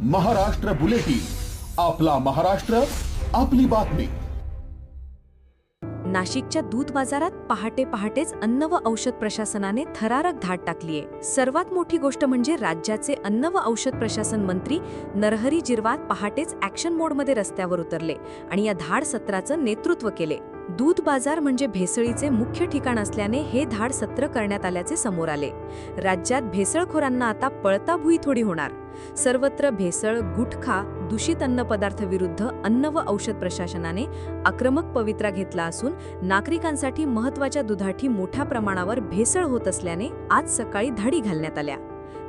Maharashtra bulletin, आपला महाराष्ट्र, आपली बातमी. नाशिकच्या दूध बाजारात पहाटेच अन्न व औषध प्रशासनाने थरारक धाड टाकलीये. सर्वात मोठी गोष्ट म्हणजे राज्याचे अन्न व औषध प्रशासन मंत्री नरहरी झिरवाळ पहाटेच ॲक्शन मोडमध्ये रस्त्यावर उतरले आणि या धाड सत्राचं नेतृत्व केले. दूध बाजार म्हणजे भेसळीचे मुख्य ठिकाण असल्याने हे धाड सत्र करण्यात आल्याचे समोर आले. राज्यात भेसळखोरांना आता पळता भुई थोडी होणार. सर्वत्र भेसळ, गुटखा, दूषित अन्नपदार्थ विरुद्ध अन्न व औषध प्रशासनाने आक्रमक पवित्रा घेतला असून नागरिकांसाठी महत्त्वाच्या दुधाठी मोठ्या प्रमाणावर भेसळ होत असल्याने आज सकाळी धाडी घालण्यात आल्या.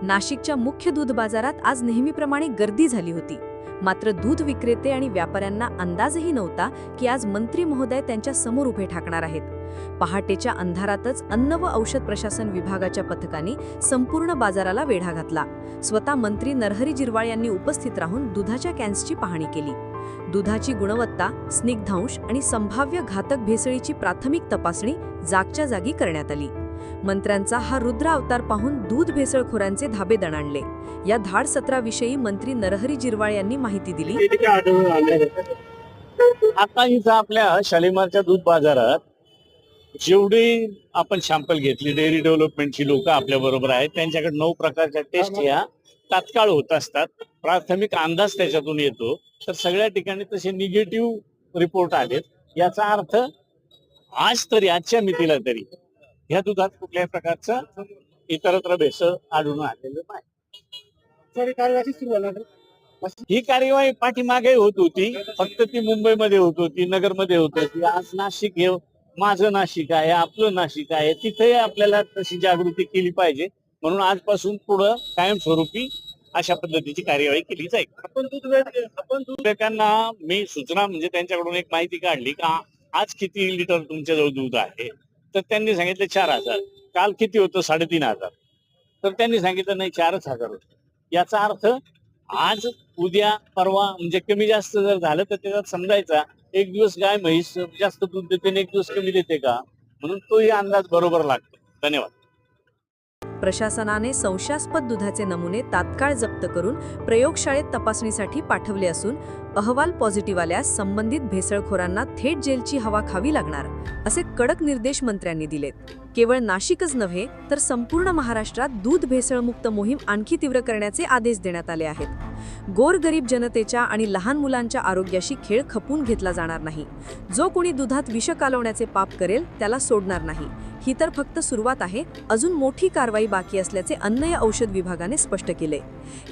नाशिकच्या मुख्य दूध बाजारात आज नेहमीप्रमाणे गर्दी झाली होती. मात्र दूध विक्रेते आणि व्यापाऱ्यांना अंदाजही नव्हता की आज मंत्री महोदय त्यांच्या समोर उभे ठाकणार आहेत. पहाटेच्या अंधारातच अन्न व औषध प्रशासन विभागाच्या पथकाने संपूर्ण बाजाराला वेढा घातला. स्वतः मंत्री नरहरी झिरवाळ यांनी उपस्थित राहून दुधाच्या कॅन्सची पाहणी केली. दुधाची गुणवत्ता, स्निग्धांश आणि संभाव्य घातक भेसळीची प्राथमिक तपासणी जागच्या जागी करण्यात आली. मंत्र्यांचा हा रुद्र अवतार पाहून दूध भेसळखोरांचे धाबे दणाणले. या धाड सत्राविषयी मंत्री नरहरी झिरवाळ यांनी माहिती दिली. आता इथं आपल्या शालिमारच्या दूध बाजारात जेवढी आपण सॅम्पल घेतली, डेअरी डेव्हलपमेंटची लोक आपल्या बरोबर आहेत, त्यांच्याकडे 9 प्रकारच्या टेस्ट या तात्काळ होत असतात. प्राथमिक अंदाज त्याच्यातून येतो. तर सगळ्या ठिकाणी तसे निगेटिव्ह रिपोर्ट आलेत. याचा अर्थ आज तरी, आजच्या मितीला तरी ह्या दुधात कुठल्याही प्रकारचं इतरत्र भेसळ आढळून आलेलं नाही. ही कार्यवाही पाठीमागे होत होती, फक्त ती मुंबईमध्ये होत होती, नगरमध्ये होत होती. आज नाशिक हे माझं नाशिक आहे, आपलं नाशिक आहे, तिथे आपल्याला तशी जागृती केली पाहिजे. म्हणून आजपासून पुढं कायमस्वरूपी अशा पद्धतीची कार्यवाही केली जाईल. आपण दूध विक्रेत्यांना मी सूचना म्हणजे त्यांच्याकडून एक माहिती काढली का आज किती लिटर तुमच्याजवळ दूध आहे, तर त्यांनी सांगितलं 4,000. काल किती होतं? 3,500. तर त्यांनी सांगितलं नाही 4,000 होतं. याचा अर्थ आज, उद्या, परवा म्हणजे कमी जास्त जर झालं तर त्याच्यात समजायचा एक दिवस गाय म्हैस जास्त दूध देते आणि एक दिवस कमी देते का, म्हणून तोही अंदाज बरोबर लागतो. धन्यवाद. प्रशासनाने संशयास्पद दुधाचे नमुने तात्काळ जप्त करून प्रयोगशाळेत तपासणीसाठी पाठवले असून अहवाल पॉझिटिव्ह आल्यास संबंधित भेसळखोरांना थेट जेलची हवा खावी लागणार असे कडक निर्देश मंत्र्यांनी दिलेत. केवळ नाशिकच नव्हे तर संपूर्ण महाराष्ट्रात दूध भेसळमुक्त मोहीम आणखी तीव्र करण्याचे आदेश देण्यात आले आहेत. गोरगरीब जनतेच्या आणि लहान मुलांच्या आरोग्याशी खेळ खपून घेतला जाणार नाही. जो कोणी दुधात विष कालवण्याचे पाप करेल त्याला सोडणार नाही. ही तर फक्त सुरुवात आहे. अजून मोठी कारवाई बाकी असल्याचे अन्न व औषध विभागाने स्पष्ट केले.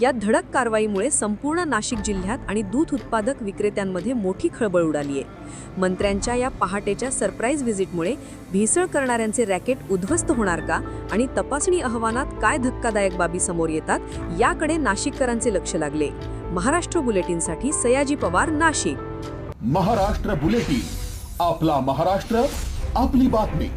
या धडक कारवाईमुळे संपूर्ण नाशिक जिल्ह्यात आणि दूध उत्पादक विक्रेत्यांमध्ये मोठी खळबळ उडाली आहे. मंत्र्यांच्या या पहाटेच्या सरप्राईज व्हिजिटमुळे भेसळ करणाऱ्यांचे रॅकेट उद्ध्वस्त होणार का आणि तपासणी अहवालात काय धक्कादायक बाबी समोर येतात याकडे नाशिककरांचे लक्ष लागले. महाराष्ट्र बुलेटिनसाठी सयाजी पवार, नाशिक. महाराष्ट्र बुलेटिन, आपला महाराष्ट्र, आपली बातमी.